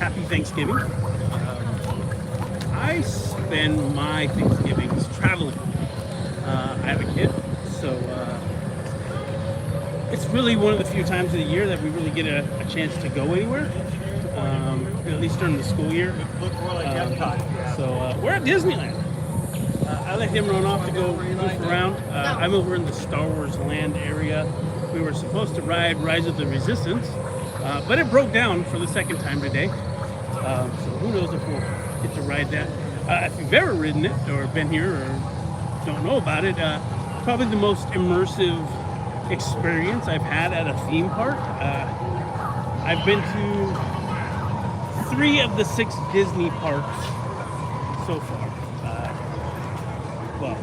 happy Thanksgiving. I spend my Thanksgivings traveling. I have a kid, so it's really one of the few times of the year that we really get a chance to go anywhere, at least during the school year. So we're at Disneyland. I let him run off to go goof around. I'm over in the Star Wars land area. We were supposed to ride Rise of the Resistance, but it broke down for the second time today. So who knows if we'll get to ride that. If you've ever ridden it or been here or don't know about it, probably the most immersive experience I've had at a theme park. I've been to 3 of the 6 Disney parks so far. Well,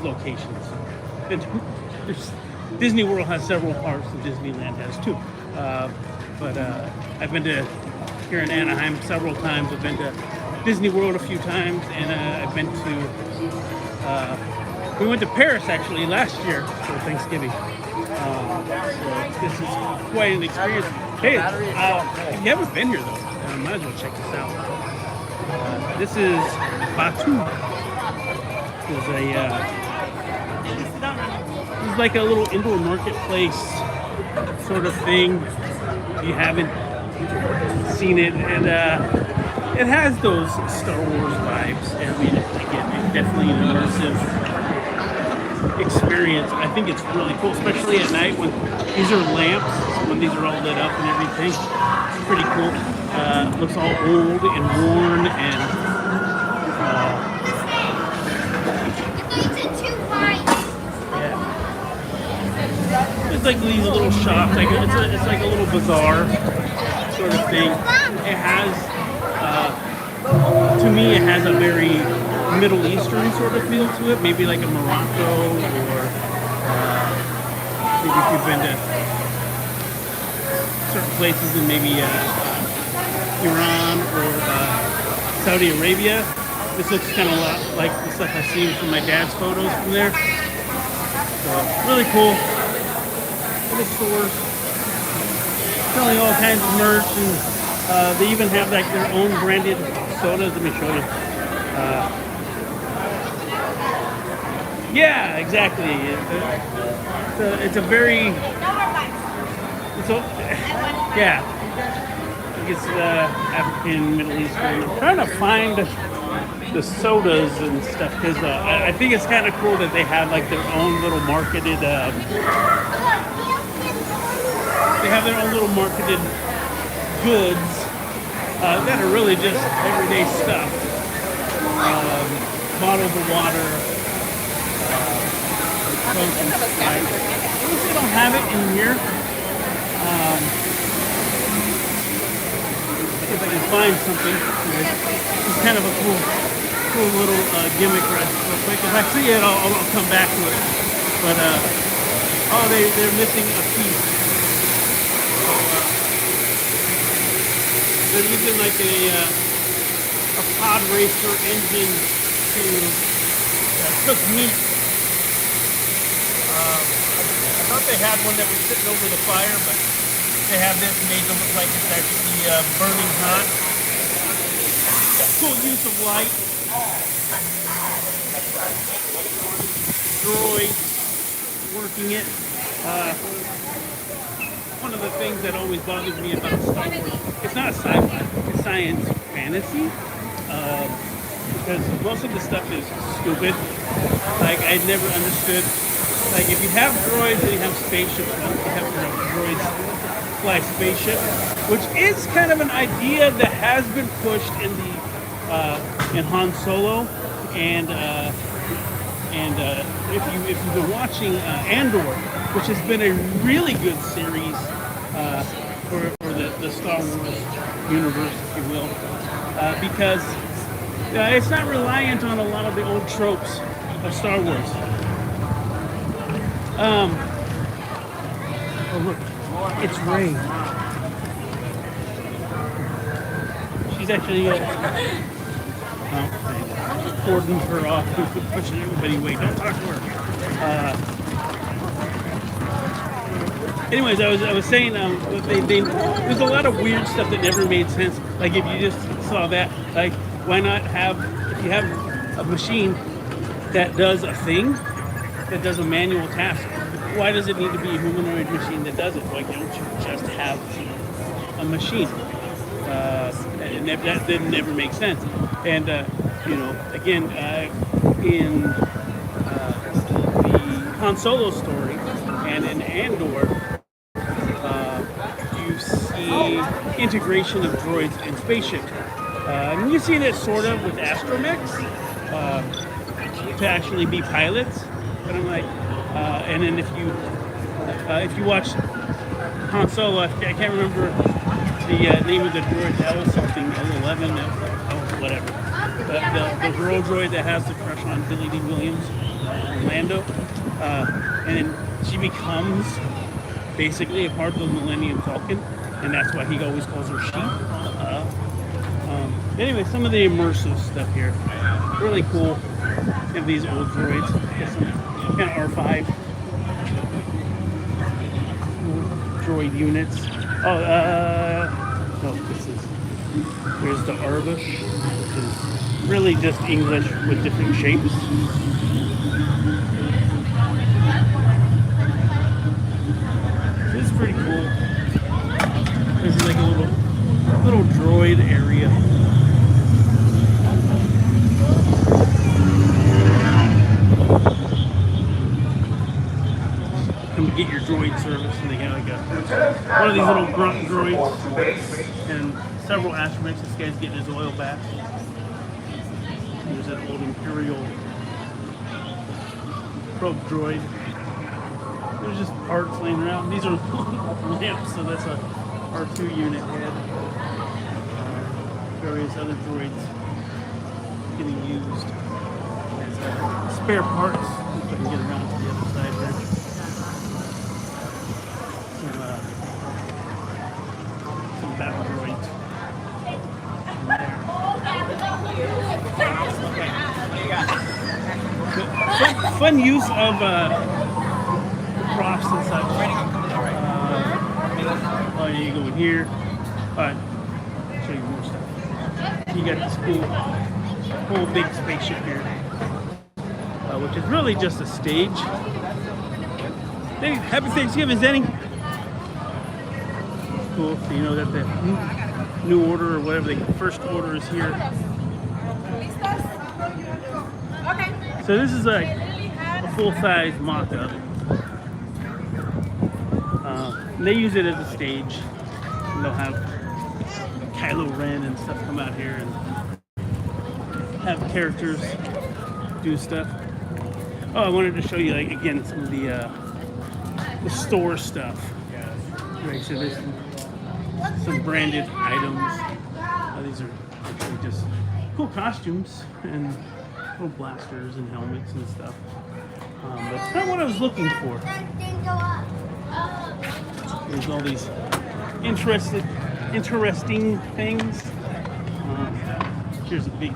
locations. Disney World has several parks, and Disneyland has 2. But I've been to here in Anaheim several times. I've been to Disney World a few times, and I've been to. We went to Paris actually last year for Thanksgiving. So this is quite an experience. Hey, if you haven't been here though, might as well check this out. This is Batu. It's like a little indoor marketplace sort of thing. If you haven't seen it, and it has those Star Wars vibes. I mean, again, definitely an immersive experience. I think it's really cool, especially at night when these are lamps, when these are all lit up and everything. It's pretty cool. Looks all old and worn and. It's like these little shops, like it's like a little bazaar sort of thing. It has, to me, it has a very Middle Eastern sort of feel to it. Maybe like a Morocco, or maybe if you've been to certain places in maybe Iran or Saudi Arabia. This looks kind of a lot like the stuff I've seen from my dad's photos from there. So really cool. Little stores selling all kinds of merch, and they even have like their own branded sodas. Let me show you. Yeah, exactly. It's a very. Yeah. I think it's African, Middle Eastern. I'm trying to find the sodas and stuff because I think it's kind of cool that they have like their own little marketed. They have their own little marketed goods that are really just everyday stuff. Bottles of water. I wish they don't have it in here. See if I can find something. It's kind of a cool little gimmick real quick. If I see it, I'll come back to it. But oh, they're missing a piece. They're using like a pod racer engine to cook meat. I thought they had one that was sitting over the fire, but they have this made to look like it's actually burning hot. Cool use of light. Droids working it. One of the things that always bothers me about Star Wars, it's not sci-fi, it's science fantasy, because most of the stuff is stupid. Like, I never understood, like, if you have droids and you have spaceships, you have droids fly spaceships, which is kind of an idea that has been pushed in in Han Solo, and if you've been watching Andor, which has been a really good series for the Star Wars universe, if you will, because it's not reliant on a lot of the old tropes of Star Wars. Oh look, it's Rey. She's actually cordon her off, pushing everybody away. Don't talk to her. anyways, I was saying there's a lot of weird stuff that never made sense. Like if you just saw that, like why not have if you have a machine that does a thing, that does a manual task? Why does it need to be a humanoid machine that does it? Why don't you just have a machine? That didn't never make sense. And you know, again, in the Han Solo story and in Andor, you see integration of droids and spaceships. And you see that sort of with astromechs to actually be pilots. But I'm like, and then if you watch Han Solo, I can't remember the name of the droid. That was something 11, whatever. The girl droid that has the crush on Billy D. Williams, Lando, and then she becomes basically a part of the Millennium Falcon, and that's why he always calls her she. Anyway, some of the immersive stuff here, really cool. You have these old droids, some kind of R5 droid units. Here's the Arbush, which is really just English with different shapes. This is pretty cool. This is like a little droid area. Come get your droid service, and they got like one of these little grunt droids and several astromechs. This guy's getting his oil bath. There's that old Imperial probe droid. There's just parts laying around. These are lamps, so that's a R2 unit head. Various other droids getting used as spare parts. If I can get around to the other side there. Some battle droids. Fun use of props and such. Oh, you go in here. Alright, show you more stuff. You got this cool, whole big spaceship here, which is really just a stage. Hey, happy Thanksgiving, Zenny. Cool. So you know that the New Order or whatever the First Order is here. So this is like a full-size mock-up. They use it as a stage. And they'll have Kylo Ren and stuff come out here and have characters do stuff. Oh, I wanted to show you, like, again, some of the store stuff. Right, so there's some branded items. These are actually just cool costumes and little blasters and helmets and stuff. But it's not what I was looking for. There's all these interesting things. Here's a big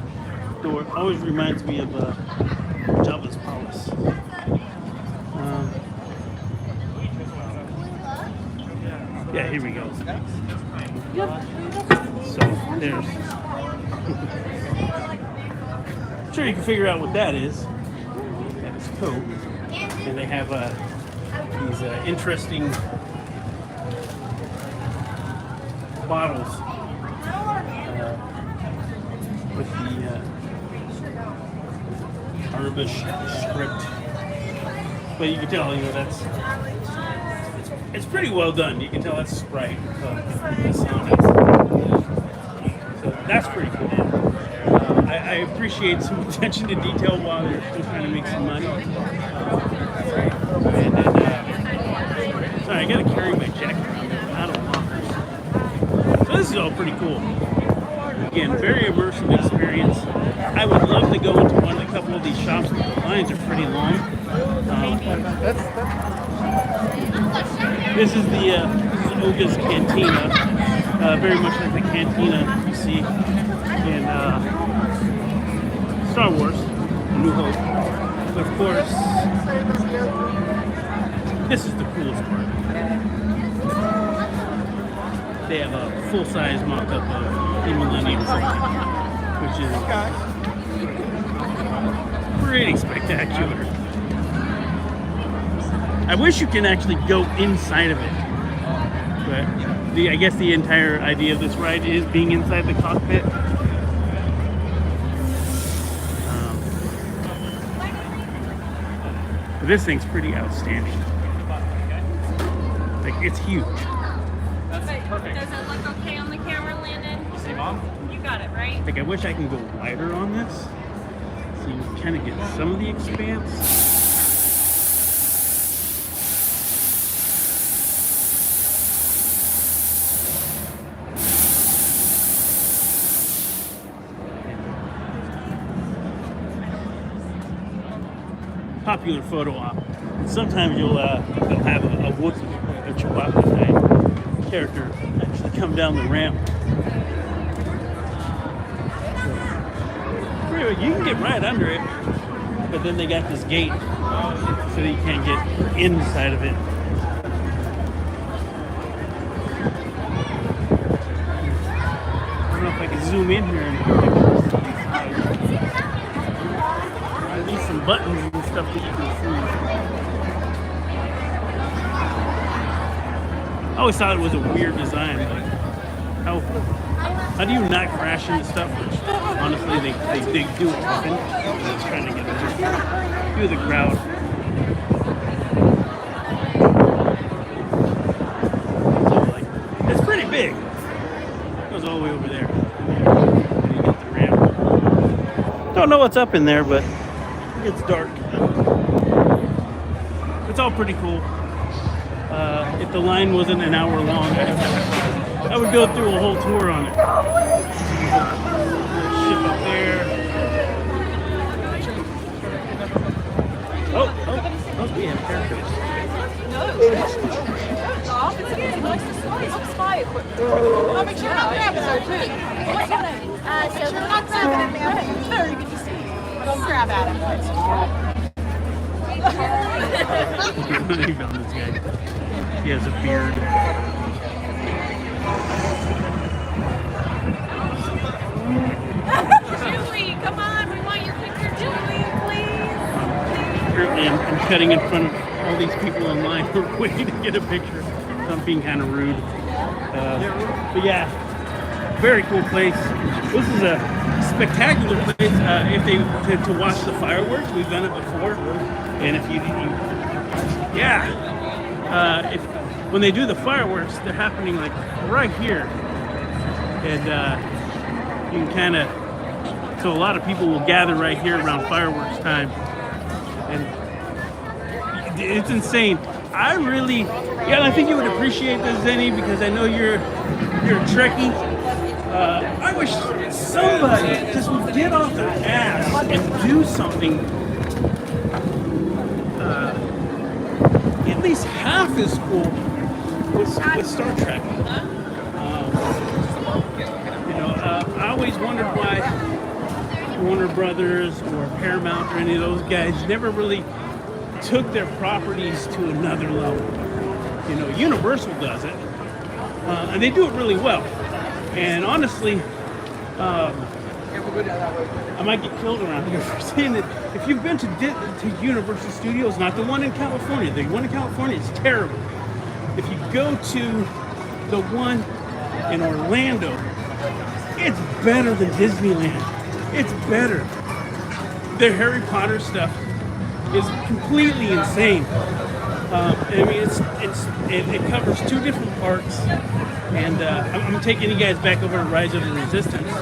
door. Always reminds me of Jabba's palace. Yeah, here we go. So there's. I'm sure you can figure out what that is. That is Coke, and they have these interesting bottles with the Arabic script. But you can tell, you know, it's pretty well done. You can tell that's Sprite. The sound is. So that's pretty cool. I appreciate some attention to detail while they're still trying to make some money. And then, sorry, I gotta carry my jacket around out of lockers. So this is all pretty cool. Again, very immersive experience. I would love to go into a couple of these shops, but the lines are pretty long. This is Oga's Cantina, very much like the cantina you see in Star Wars, New Hope. But of course, this is the coolest part. they have a full-size mock-up of the Millennium Falcon, which is pretty spectacular. I wish you can actually go inside of it, but I guess the entire idea of this ride is being inside the cockpit. But this thing's pretty outstanding. Like, it's huge. That's perfect. Does it look okay on the camera, Landon? See, Mom? You got it, right? Like, I wish I can go wider on this, so you kind of get some of the expanse. Popular photo op. And sometimes you'll have a woods, a Chihuahua type character actually come down the ramp. You can get right under it, but then they got this gate so that you can't get inside of it. I don't know if I can zoom in here and at least some buttons and stuff that you can see. I always thought it was a weird design. Like, how do you not crash into stuff? Which, honestly, they do it often. I'm just trying to get through the crowd. So, like, it's pretty big. It goes all the way over there. You get the ramp. Don't know what's up in there, but it's dark. It's all pretty cool. If the line wasn't an hour long, I would go through a whole tour on it. Ship up there. Oh, we have characters. Spy equipment. I'll make sure not to grab it too. What's your name? So we're not grabbing him, man. Very good to see you. Don't grab at him. You found this guy. He has a beard. Julie, come on. We want your picture, Julie, please. Currently, I'm cutting in front of all these people in line who are waiting to get a picture. So I'm being kind of rude. But yeah, very cool place. This is a spectacular place if they to watch the fireworks. We've done it before, and if when they do the fireworks, they're happening like right here, and you can kind of. So a lot of people will gather right here around fireworks time, and it's insane. I think you would appreciate this, Zenny, because I know you're a Trekkie. I wish somebody just would get off their ass and do something at least half as cool with Star Trek. I always wondered why Warner Brothers or Paramount or any of those guys never really took their properties to another level. Universal does it, and they do it really well. And honestly, I might get killed around here for saying that if you've been to Universal Studios, not the one in California, the one in California is terrible. If you go to the one in Orlando, it's better than Disneyland. It's better. Their Harry Potter stuff is completely insane. It covers two different parks, and I'm taking you guys back over to Rise of the Resistance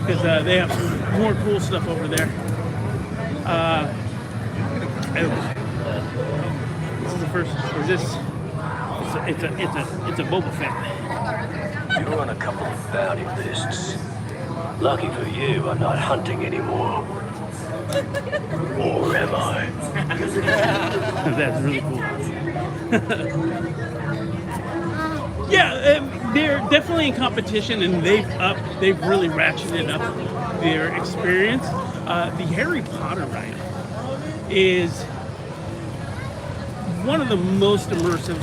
because they have some more cool stuff over there. This is the first. Or this? It's a Boba Fett. You're on a couple of bounty lists. Lucky for you, I'm not hunting anymore. Or am I? That's really cool. Yeah, they're definitely in competition, and they've really ratcheted up their experience. The Harry Potter ride is one of the most immersive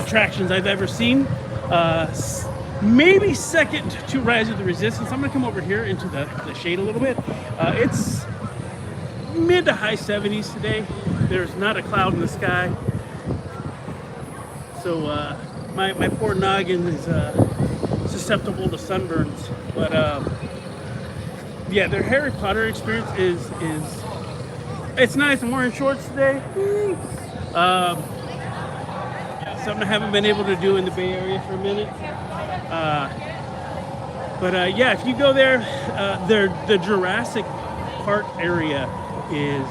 attractions I've ever seen. Maybe second to Rise of the Resistance. I'm gonna come over here into the shade a little bit. It's mid to high 70s today. There's not a cloud in the sky. So my poor noggin is susceptible to sunburns. But yeah, their Harry Potter experience is it's nice. I'm wearing shorts today. Something I haven't been able to do in the Bay Area for a minute. But yeah, if you go there, the Jurassic Park area is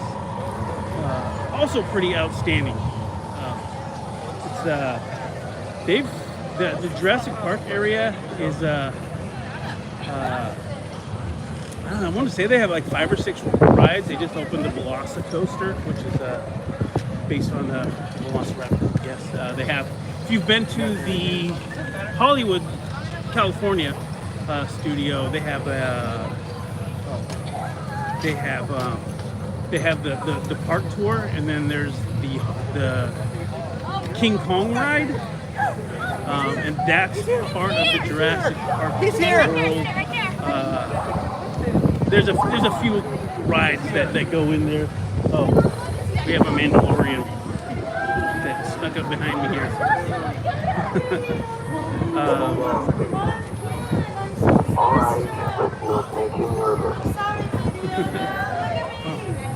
also pretty outstanding. The Jurassic Park area is I don't know, I want to say they have like 5 or 6 rides. They just opened the Velocicoaster, which is based on the Velociraptor. Yes, they have. If you've been to the Hollywood, California studio, they have the park tour, and then there's the King Kong ride, and that's part of the Jurassic Park world. There's a few rides that go in there. Oh, we have a Mandalorian that snuck up behind me here.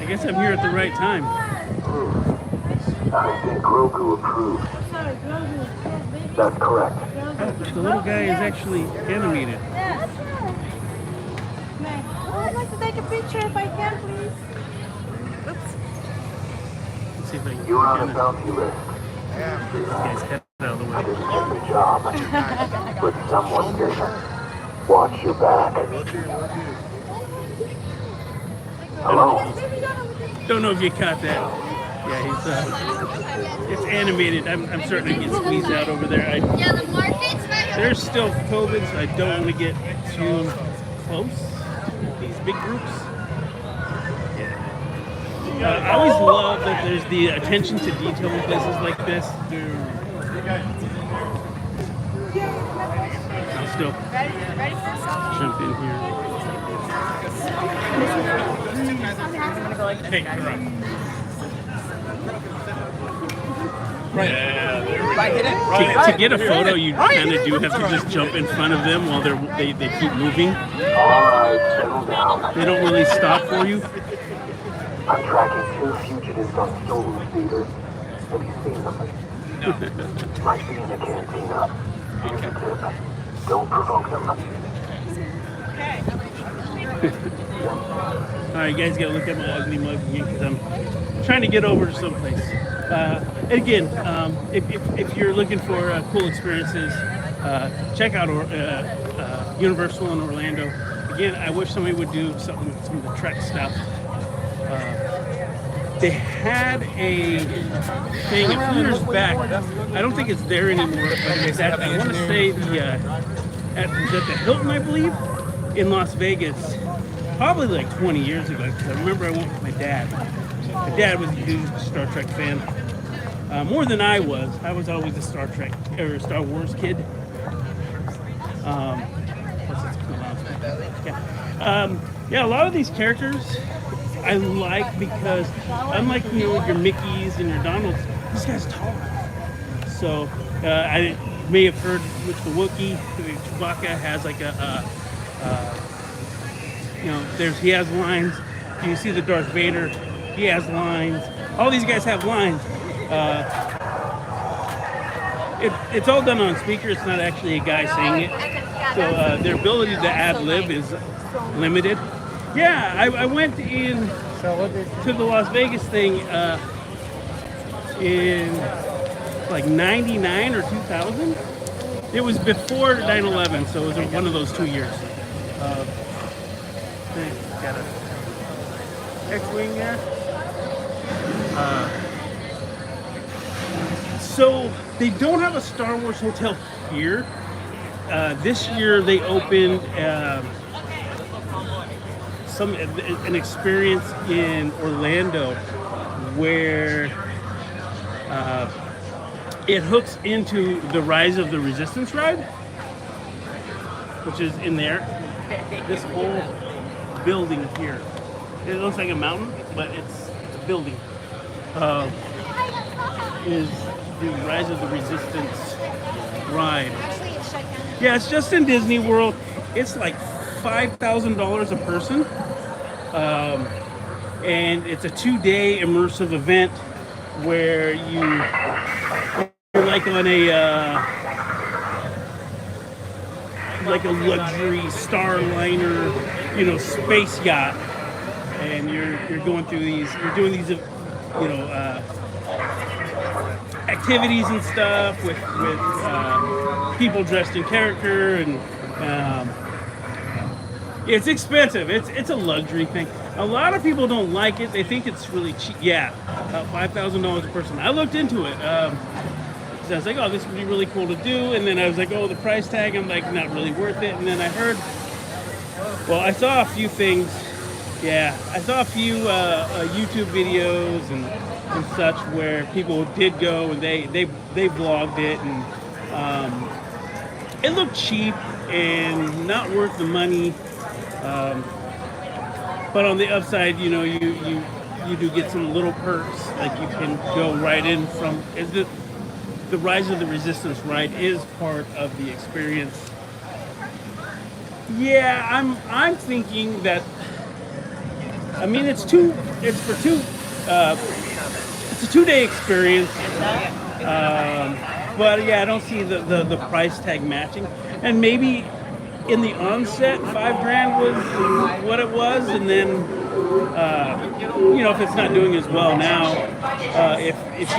I guess I'm here at the right time. I think Grogu approved. That's correct. The little guy is actually animated. I'd like to take a picture if I can, please. Oops. Let's see if I can You're on get a bounty list. this guy's head out of the I way. didn't get the job, but someone did. Watch your back. Hello? Don't know if you caught that. Yeah, it's animated. I'm starting to get squeezed out over there. There's still COVID, so I don't want to get too close to these big groups. I always love that there's the attention to detail in places like this. I'll still jump in here. Hey, come on. Right. To get a photo, you kind of do have to just jump in front of them while they keep moving. Alright, settle down. They don't really stop for you. I'm tracking 2 fugitives on stolen speeders. Have you seen them? No. Might be in the cantina. Here's a tip. Don't provoke them. Alright, you guys gotta look at my ugly mug again because I'm trying to get over to someplace. And again, if you're looking for cool experiences, check out Universal in Orlando. Again, I wish somebody would do some of the Trek stuff. They had a thing a few years back. I don't think it's there anymore, but it's at, I want to say at the Hilton, I believe, in Las Vegas. Probably like 20 years ago, because I remember I went with my dad. My dad was a huge Star Trek fan, more than I was. I was always a Star Trek or Star Wars kid. Yeah, a lot of these characters I like because, unlike your Mickeys and your Donalds, this guy's tall. So I may have heard with the Wookiee, Chewbacca has like he has lines. You see the Darth Vader, he has lines. All these guys have lines. It's all done on speaker. It's not actually a guy saying it. So their ability to ad-lib is limited. Yeah, I went in to the Las Vegas thing in like 99 or 2000. It was before 9/11, so it was one of those 2 years. Got a X-wing there. So they don't have a Star Wars hotel here. This year they opened an experience in Orlando where it hooks into the Rise of the Resistance ride, which is in there. This whole building here, it looks like a mountain, but it's a building. Is the Rise of the Resistance ride. Actually, it's shut down. Yeah, it's just in Disney World. It's like $5,000 a person. And it's a 2-day immersive event where you're like on like a luxury Starliner, space yacht, and you're doing these activities and stuff with people dressed in character, and it's expensive. It's a luxury thing. A lot of people don't like it. They think it's really cheap. Yeah, about $5,000 a person. I looked into it. So I was like, oh, this would be really cool to do. And then I was like, oh, the price tag, I'm like, not really worth it. And then I heard, well, I saw a few things. Yeah, I saw a few YouTube videos and such where people did go and they vlogged it, and it looked cheap and not worth the money. But on the upside, you do get some little perks, like you can go right in from the Rise of the Resistance ride is part of the experience. Yeah, I'm thinking that. I mean, it's a 2-day experience. But yeah, I don't see the price tag matching. And maybe in the onset, $5,000 was what it was, and then if it's not doing as well now, if you, it's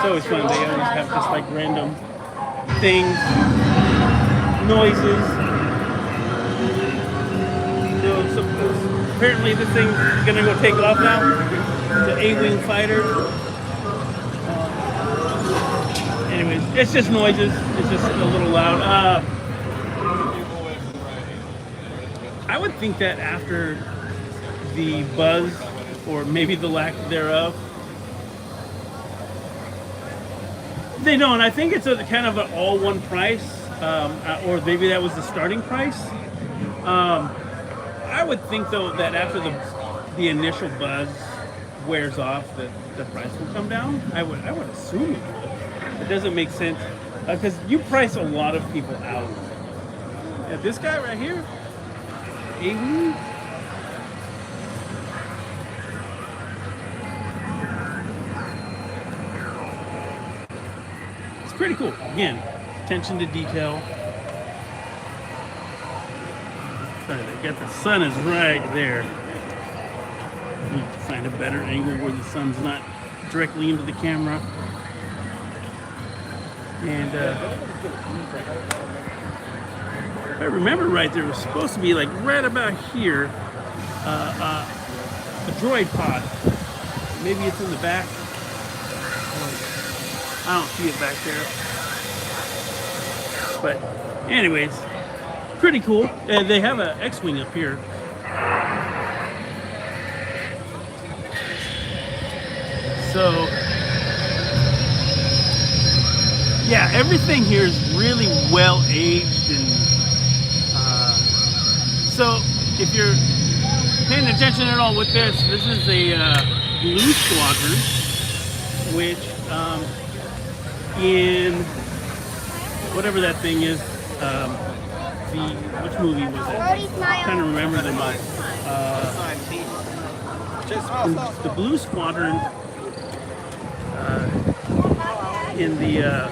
always fun. They always have just like random things, noises. So apparently this thing's gonna go take off now. The A-wing fighter. Anyways, it's just noises. It's just a little loud. I would think that after the buzz, or maybe the lack thereof, they don't. I think it's a kind of an all-one price, or maybe that was the starting price. I would think though that after the initial buzz wears off, that the price will come down. I would assume it would. It doesn't make sense because you price a lot of people out. Yeah, this guy right here, A-wing. It's pretty cool. Again, attention to detail. The sun is right there. Need to find a better angle where the sun's not directly into the camera. And if I remember right, there was supposed to be like right about here a droid pod. Maybe it's in the back. I don't see it back there. But anyways, pretty cool. They have an X-wing up here. So yeah, everything here is really well aged, and so if you're paying attention at all with this is a Blue Squadron, which in whatever that thing is, which movie was it? I'm trying to remember the name. The Blue Squadron in the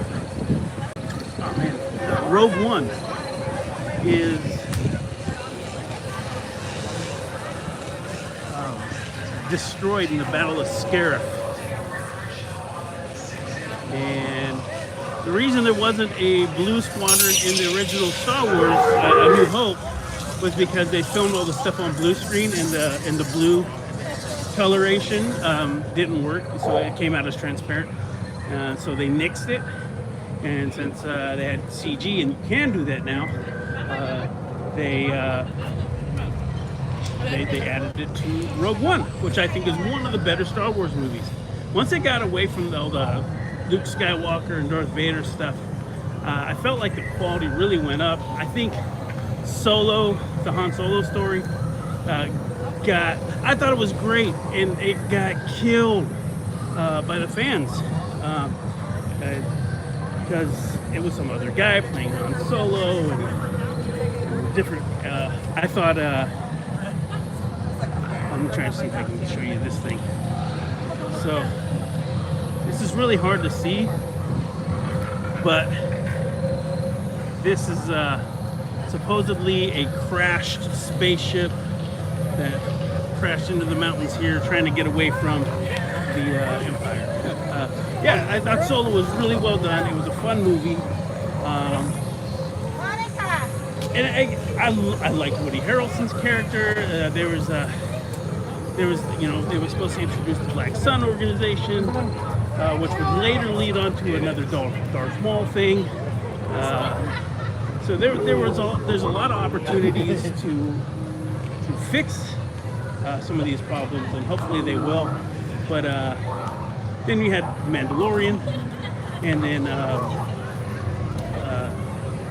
Rogue One is destroyed in the Battle of Scarif. And the reason there wasn't a Blue Squadron in the original Star Wars, A New Hope, was because they filmed all the stuff on blue screen, and the blue coloration didn't work, so it came out as transparent. So they nixed it, and since they had CG, and you can do that now, they added it to Rogue One, which I think is one of the better Star Wars movies. once they got away from all the Luke Skywalker and Darth Vader stuff, I felt like the quality really went up. I think Solo, the Han Solo story, I thought it was great, and it got killed by the fans because it was some other guy playing Han Solo and different. I thought. I'm trying to see if I can show you this thing. So this is really hard to see, but this is supposedly a crashed spaceship that crashed into the mountains here, trying to get away from the Empire. Yeah, I thought Solo was really well done. It was a fun movie. And I liked Woody Harrelson's character. There was, you know, they were supposed to introduce the Black Sun organization, which would later lead on to another Darth Maul thing. So there's a lot of opportunities to fix some of these problems, and hopefully they will. But then you had Mandalorian, and then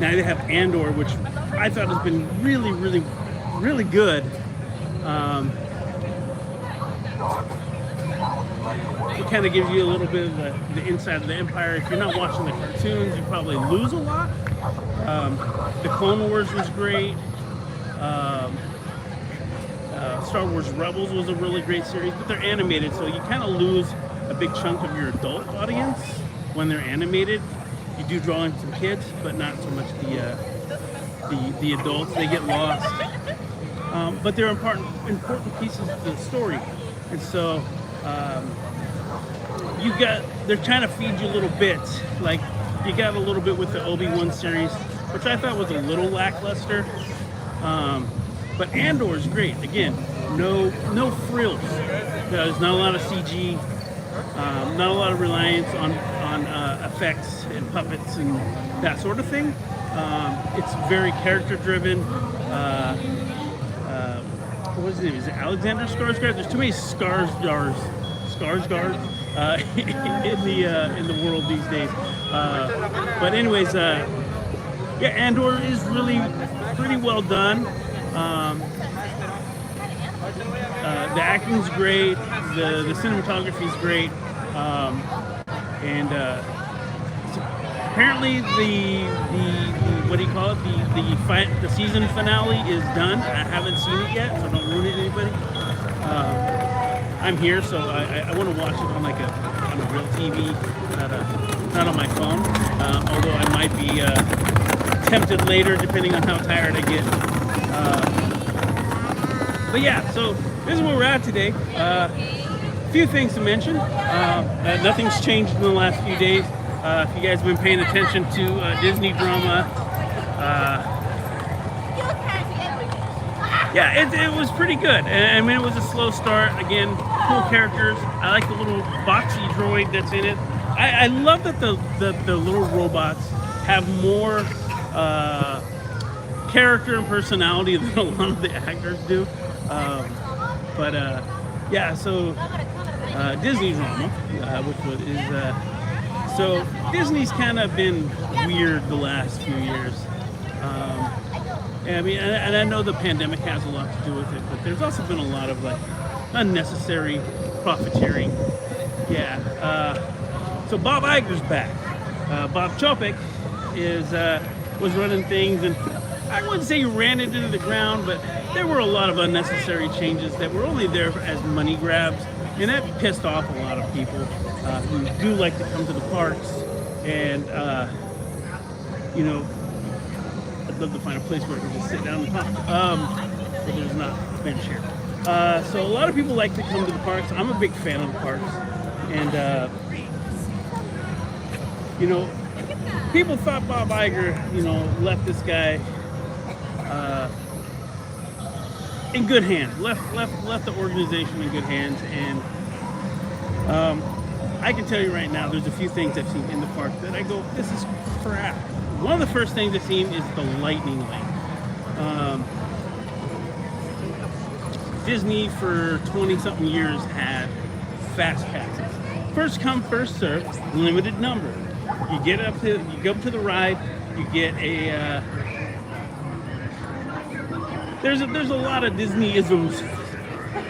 now they have Andor, which I thought has been really, really, really good. It kind of gives you a little bit of the inside of the Empire. If you're not watching the cartoons, you probably lose a lot. The Clone Wars was great. Star Wars Rebels was a really great series, but they're animated, so you kind of lose a big chunk of your adult audience when they're animated. You do draw in some kids, but not so much the adults. They get lost. But they're important pieces of the story, and so they're trying to feed you little bits. Like you got a little bit with the Obi-Wan series, which I thought was a little lackluster. But Andor is great. Again, no frills. There's not a lot of CG, not a lot of reliance on effects and puppets and that sort of thing. It's very character driven. What was his name? Is it Alexander Skarsgård? There's too many Skarsgårds in the world these days. But anyways, yeah, Andor is really pretty well done. The acting's great. The cinematography's great. And apparently the what do you call it? The season finale is done. I haven't seen it yet, so don't ruin it, anybody. I'm here, so I want to watch it on on a real TV, not on my phone. Although I might be tempted later, depending on how tired I get. But yeah, so this is where we're at today. A few things to mention. Nothing's changed in the last few days. If you guys have been paying attention to Disney drama, yeah, it was pretty good. I mean, it was a slow start. Again, cool characters. I like the little boxy droid that's in it. I love that the little robots have more character and personality than a lot of the actors do. Yeah, so Disney drama, which is so Disney's kind of been weird the last few years. I mean, and I know the pandemic has a lot to do with it, but there's also been a lot of unnecessary profiteering. Yeah. So Bob Iger's back. Bob Chapek was running things, and I wouldn't say he ran it into the ground, but there were a lot of unnecessary changes that were only there as money grabs, and that pissed off a lot of people who do like to come to the parks. And you know, I'd love to find a place where I can just sit down and talk, but there's not a bench here. So a lot of people like to come to the parks. I'm a big fan of the parks, and you know, people thought Bob Iger, you know, left this guy in good hands, left the organization in good hands, and I can tell you right now, there's a few things I've seen in the park that I go, this is crap. One of the first things I've seen is the lightning lane. Disney for 20-something years had fast passes. first come, first serve, limited number. You go up to the ride, you get a. There's a lot of Disney-isms,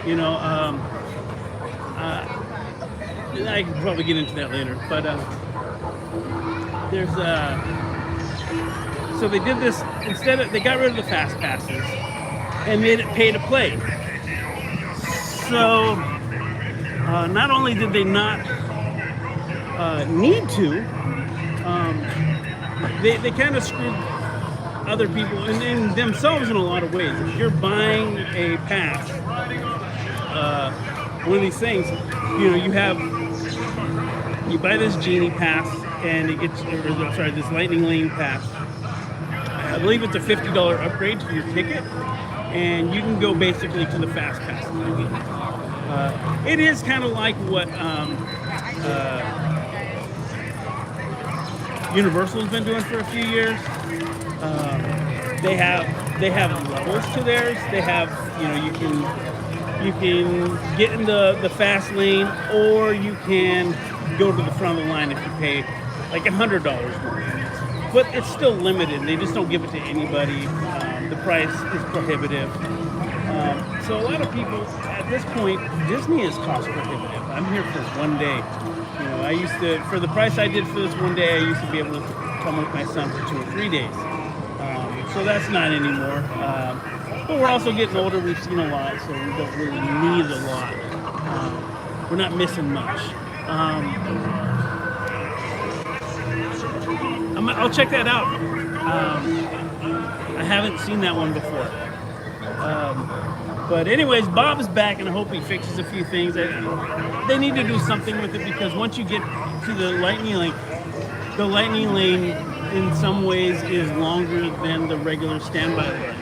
you know. I can probably get into that later, but there's so they did this they got rid of the fast passes and made it pay to play. So not only did they not need to, they kind of screwed other people and themselves in a lot of ways. If you're buying a pass, one of these things, you know, you buy this Genie pass and it gets, this Lightning Lane pass. I believe it's a $50 upgrade to your ticket, and you can go basically to the fast pass. It is kind of like what Universal's been doing for a few years. They have levels to theirs. They have, you know, you can get in the fast lane, or you can go to the front of the line if you pay like $100 more. But it's still limited. They just don't give it to anybody. The price is prohibitive. So a lot of people at this point, Disney is cost prohibitive. I'm here for one day. You know, I used to, for the price I did for this one day, I used to be able to come with my son for 2 or 3 days. So that's not anymore. But we're also getting older. We've seen a lot, so we don't really need a lot. We're not missing much. I'll check that out. I haven't seen that one before. But anyways, Bob's back, and I hope he fixes a few things. They need to do something with it, because once you get to the Lightning Lane in some ways is longer than the regular standby lane.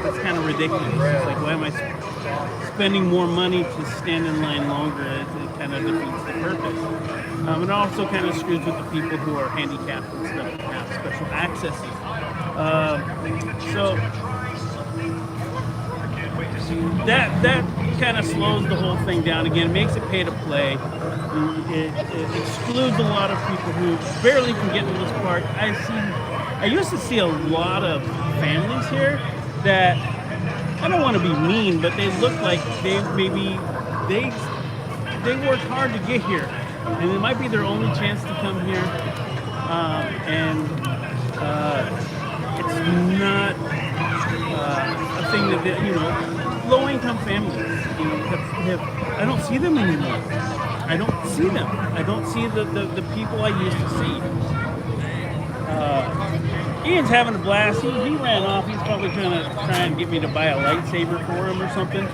That's kind of ridiculous. It's like, why am I spending more money to stand in line longer? It kind of defeats the purpose. It also kind of screws with the people who are handicapped and stuff and have special accesses. So that kind of slows the whole thing down again, makes it pay to play. It excludes a lot of people who barely can get into this park. I used to see a lot of families here that, I don't want to be mean, but they look like they worked hard to get here, and it might be their only chance to come here. It's not a thing that you know, low-income families, you know, I don't see them anymore. I don't see them. I don't see the people I used to see. Ian's having a blast. He ran off. He's probably trying to get me to buy a lightsaber for him or something.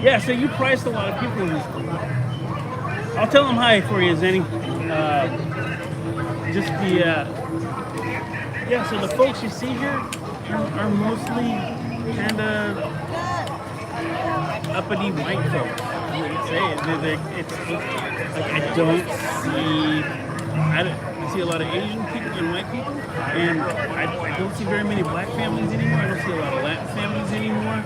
Yeah, so you priced a lot of people in this thing. I'll tell them hi for you, Zenny. So the folks you see here are mostly kind of uppity white folks. I see a lot of Asian people and white people, and I don't see very many black families anymore. I don't see a lot of Latin families anymore.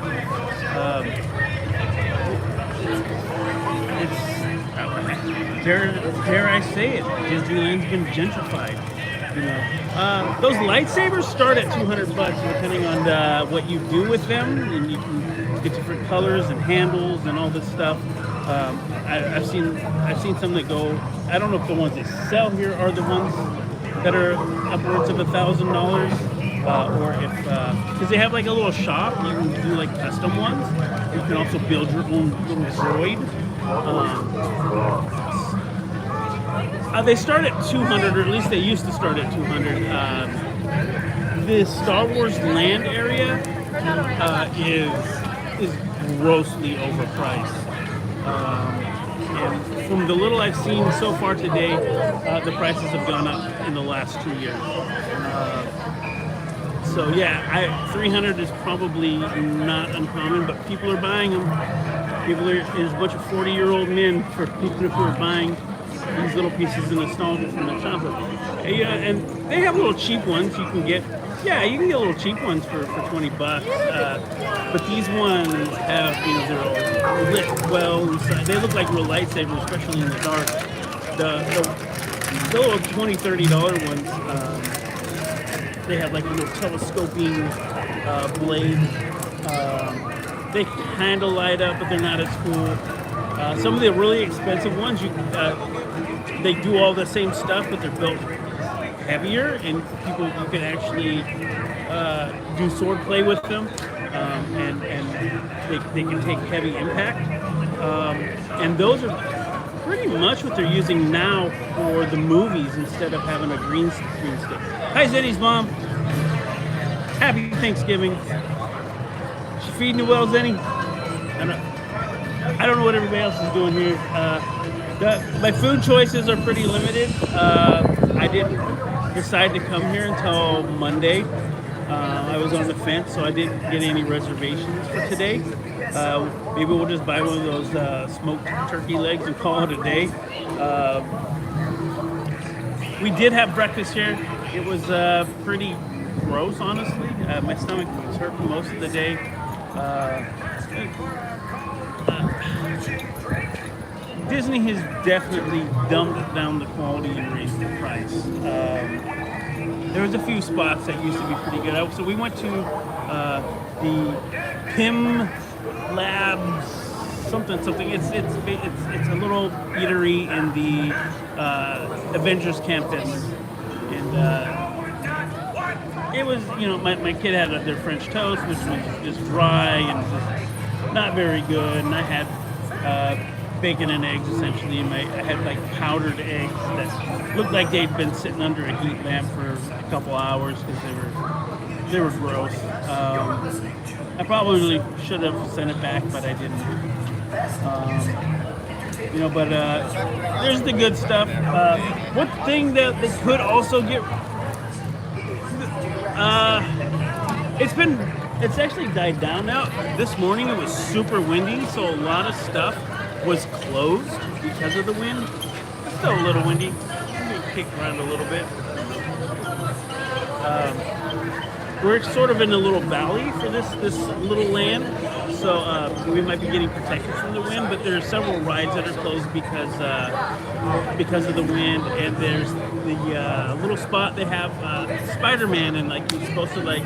Dare I say it, Disneyland's been gentrified. You know, those lightsabers start at $200, depending on what you do with them, and you can get different colors and handles and all this stuff. I've seen some that go. I don't know if the ones they sell here are the ones that are upwards of $1,000, or if because they have like a little shop, you can do like custom ones. You can also build your own little droid. They start at $200, or at least they used to start at $200. The Star Wars land area is grossly overpriced. And from the little I've seen so far today, the prices have gone up in the last 2 years. So yeah, 300 is probably not uncommon, but people are buying them. There's a bunch of 40-year-old men for people who are buying these little pieces of nostalgia from the childhood. Yeah, and they have little cheap ones you can get. Yeah, you can get little cheap ones for $20. But these ones have, they're lit well inside. They look like real lightsabers, especially in the dark. The little $20, $30 ones, they have like a little telescoping blade. They kind of light up, but they're not as cool. Some of the really expensive ones, they do all the same stuff, but they're built heavier, and you can actually do sword play with them, and they can take heavy impact. And those are pretty much what they're using now for the movies instead of having a green screen stick. Hi, Zenny's mom. Happy Thanksgiving. She feeding you well, Zenny? I don't know what everybody else is doing here. My food choices are pretty limited. I didn't decide to come here until Monday. I was on the fence, so I didn't get any reservations for today. Maybe we'll just buy one of those smoked turkey legs and call it a day. We did have breakfast here. It was pretty gross, honestly. My stomach was hurt for most of the day. Disney has definitely dumbed down the quality and raised the price. There was a few spots that used to be pretty good. So we went to the Pim Labs something. It's a little eatery in the Avengers campus, and it was, my kid had their French toast, which was just dry and just not very good, and I had bacon and eggs essentially. I had like powdered eggs that looked like they'd been sitting under a heat lamp for a couple hours because they were gross. I probably should have sent it back, but I didn't. But there's the good stuff. One thing that they could also get, it's actually died down now. This morning it was super windy, so a lot of stuff was closed because of the wind. It's still a little windy. Let me kick around a little bit. We're sort of in a little valley for this little land, so we might be getting protection from the wind. But there are several rides that are closed because of the wind. And there's the little spot they have Spider-Man, and like you're supposed to like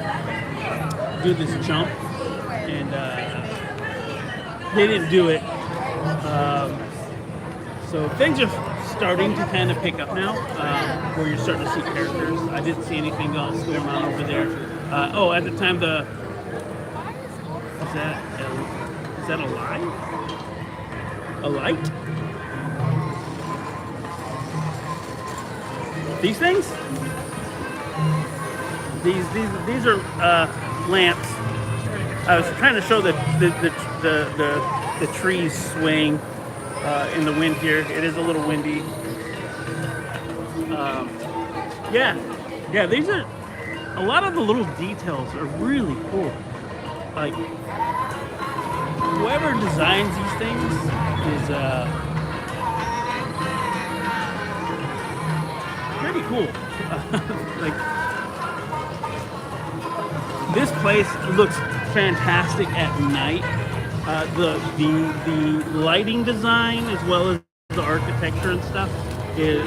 do this jump, and they didn't do it. So things are starting to kind of pick up now, where you're starting to see characters. I didn't see anything else going on over there. At the time, is that a light? A light? These things? These are lamps. I was trying to show the trees swaying in the wind here. It is a little windy. These are a lot of the little details are really cool. Like whoever designs these things is pretty cool. Like this place looks fantastic at night. The lighting design as well as the architecture and stuff is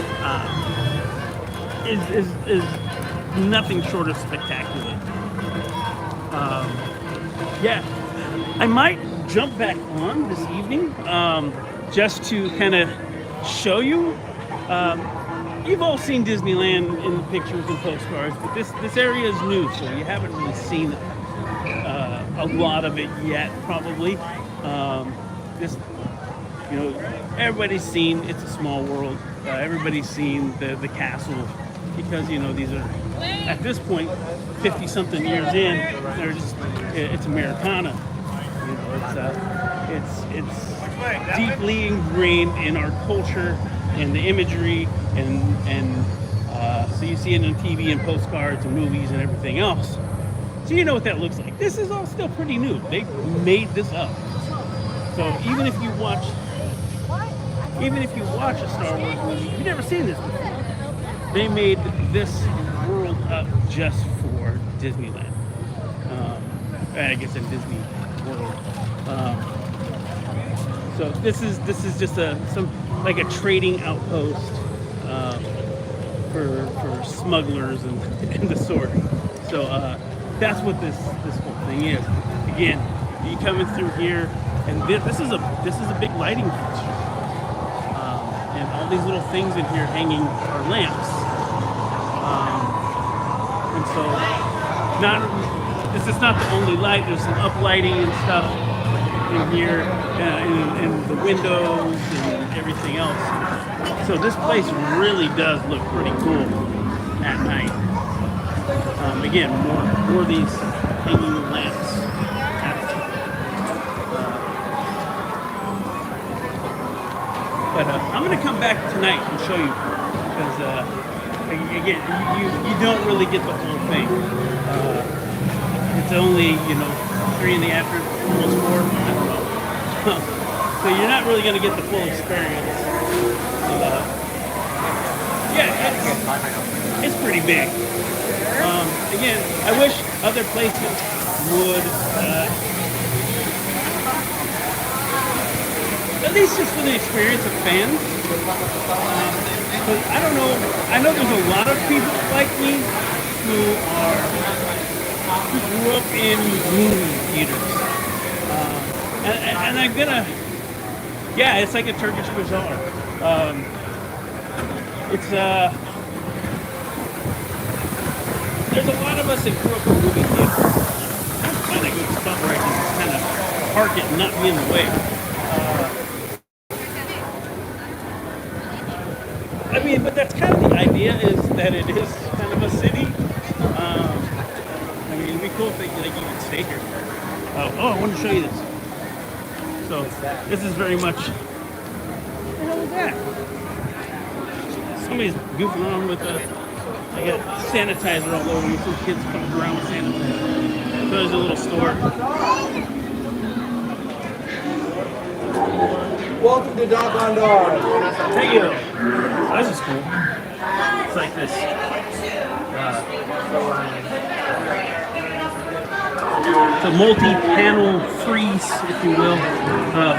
nothing short of spectacular. I might jump back on this evening just to kind of show you. You've all seen Disneyland in the pictures and postcards, but this area is new, so you haven't really seen a lot of it yet, probably. Everybody's seen It's a Small World. Everybody's seen the castle, because these are, at this point, 50-something years in, it's Americana. It's deeply ingrained in our culture and the imagery, and so you see it on TV and postcards and movies and everything else. So you know what that looks like. This is all still pretty new. They made this up. So even if you watch even if you watch a Star Wars movie, you've never seen this before. They made this world up just for Disneyland. I guess in Disney World. So this is just like a trading outpost for smugglers and the sort. So that's what this whole thing is. Again, you coming through here, and this is a big lighting fixture, and all these little things in here hanging are lamps. And so this is not the only light. There's some uplighting and stuff in here, in the windows and everything else. So this place really does look pretty cool at night. Again, more of these hanging lamps. But I'm going to come back tonight and show you, because again, you don't really get the whole thing. It's only 3 in the afternoon, almost 4. I don't know. So you're not really going to get the full experience. Yeah, it's pretty big. Again, I wish other places would, at least just for the experience of fans. But I don't know. I know there's a lot of people like me who grew up in movie theaters, and I'm gonna. Yeah, it's like a Turkish bazaar. It's there's a lot of us that grew up in movie theaters. Find a good spot where I can just kind of park it and not be in the way. I mean, but that's kind of the idea, is that it is kind of a city. I mean, it'd be cool if you could stay here. I want to show you this. So this is very much. What the hell is that? Somebody's goofing around with I got sanitizer all over me. Some kids coming around with sanitizer. So there's a little store. Welcome to Doggone Dog. Thank you. This is cool. It's like this. It's a multi-panel frieze, if you will, of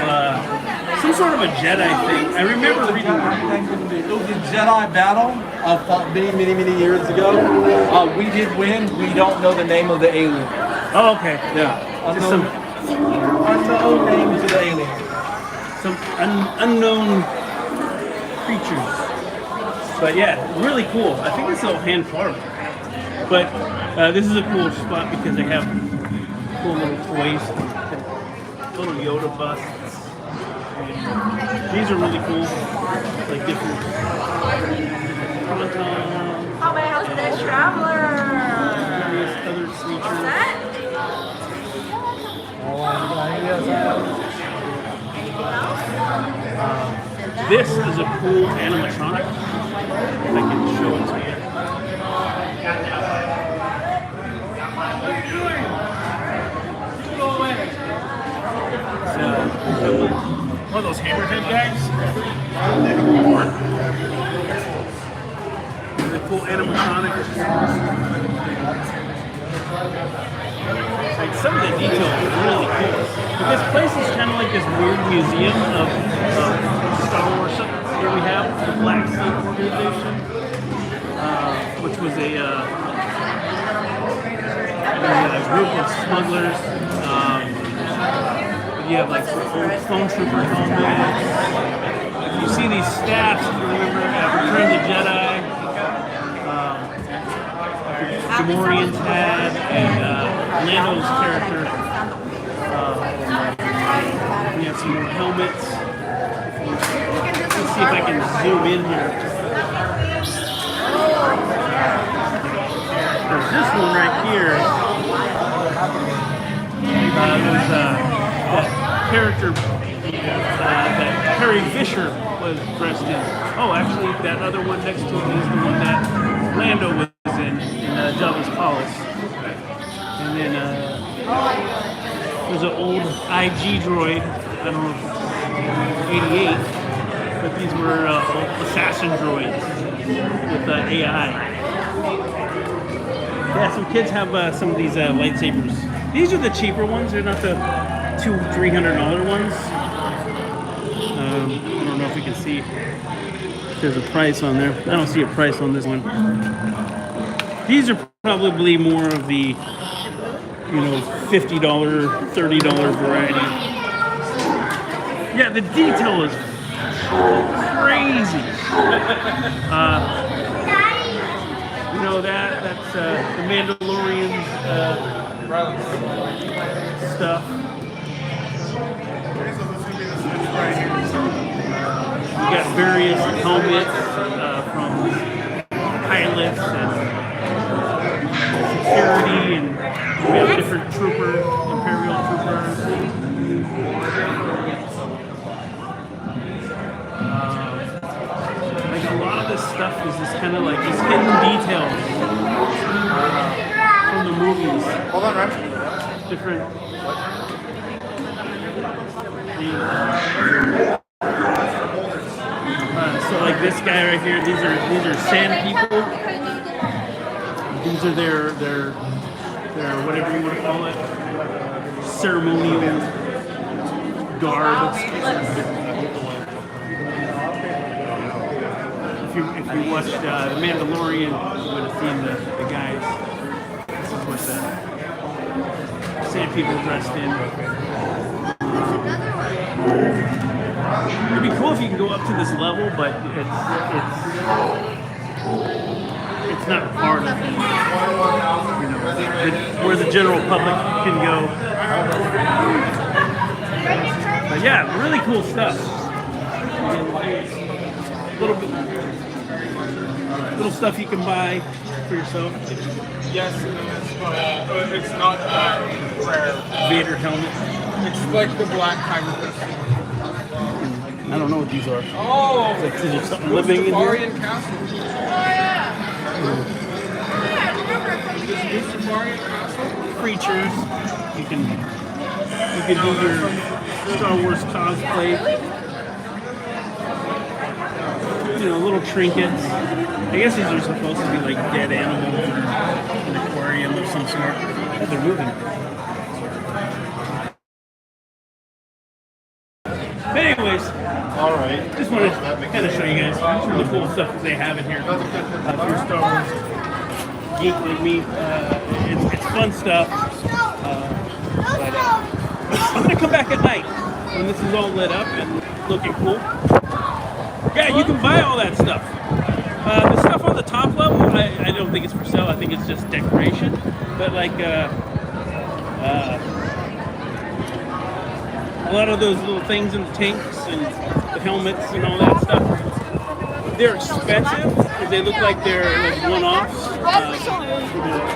some sort of a Jedi thing. I remember reading. It was a Jedi battle of many years ago. We did win. We don't know the name of the alien. Oh, okay. Yeah. Just some unknown names of the alien. Some unknown creatures. But yeah, really cool. I think it's all hand carved. But this is a cool spot because they have cool little toys, little Yoda busts. And these are really cool, like different. Oh my house, the traveler. Various other creatures. This is a cool animatronic. If I can show it to you. One of those hammerhead guys. The cool animatronic. Like some of the detail is really cool. But this place is kind of like this weird museum of Star Wars. Here we have the Black Sun organization, which was a group of smugglers. You have like some old Clone Trooper helmets. You see these staffs, if you remember, Return of the Jedi. Gamorreans had, and Lando's character. We have some more helmets. Let's see if I can zoom in here. There's this one right here. There's that character that Carrie Fisher was dressed in. Oh, actually, that other one next to it is the one that Lando was in Jabba's Palace. And then there's an old IG droid, I don't know if it's 88. but these were assassin droids with AI. Yeah, some kids have some of these lightsabers. These are the cheaper ones. They're not the $200-300 ones. I don't know if you can see if there's a price on there. I don't see a price on this one. These are probably more of the, $50, $30 variety. Yeah, the detail is crazy. That's the Mandalorian stuff. We got various helmets from pilots and security, and we have different troopers, Imperial troopers. Like a lot of this stuff is just kind of like these hidden details from the movies. Hold on, Ryan. Different. So like this guy right here, these are sand people. These are their whatever you want to call it, ceremonial garb. If you watched The Mandalorian, you would have seen the guys. This is what the sand people dressed in. It'd be cool if you can go up to this level, but it's not part of where the general public can go. But yeah, really cool stuff. Little stuff you can buy for yourself. Yes, it's not that rare. Vader helmet. It's like the black kind of thing. I don't know what these are. Oh! Is there something living in here? Castle. Oh, yeah. Castle? Creatures. You can do your Star Wars cosplay. Little trinkets. I guess these are supposed to be like dead animals or an aquarium of some sort. Oh, they're moving. But anyways, All right. just wanted to kind of show you guys some of the cool stuff that they have in here. If you're a Star Wars geek like me, it's fun stuff. But I'm gonna come back at night when this is all lit up and looking cool. Yeah, you can buy all that stuff. The stuff on the top level, I don't think it's for sale. I think it's just decoration. But like a lot of those little things in the tanks and the helmets and all that stuff, they're expensive because they look like they're like one-offs.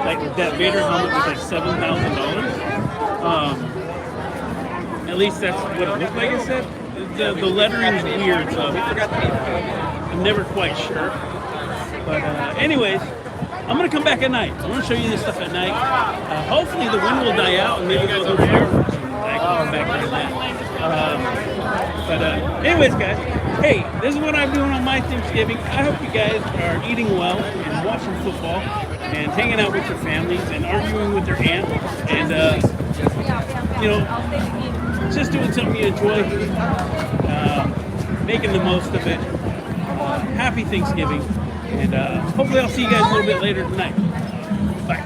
Like that Vader helmet was like $7,000. At least that's what it looked like. I said the lettering's weird, so I'm never quite sure. But anyways, I'm gonna come back at night. I'm gonna show you this stuff at night. Hopefully the wind will die out and maybe they'll go fireworks and I can come back at night. But anyways, guys, hey, this is what I'm doing on my Thanksgiving. I hope you guys are eating well and watching football and hanging out with your families and arguing with your aunt and just doing something you enjoy, making the most of it. Happy Thanksgiving, and hopefully I'll see you guys a little bit later tonight. Bye.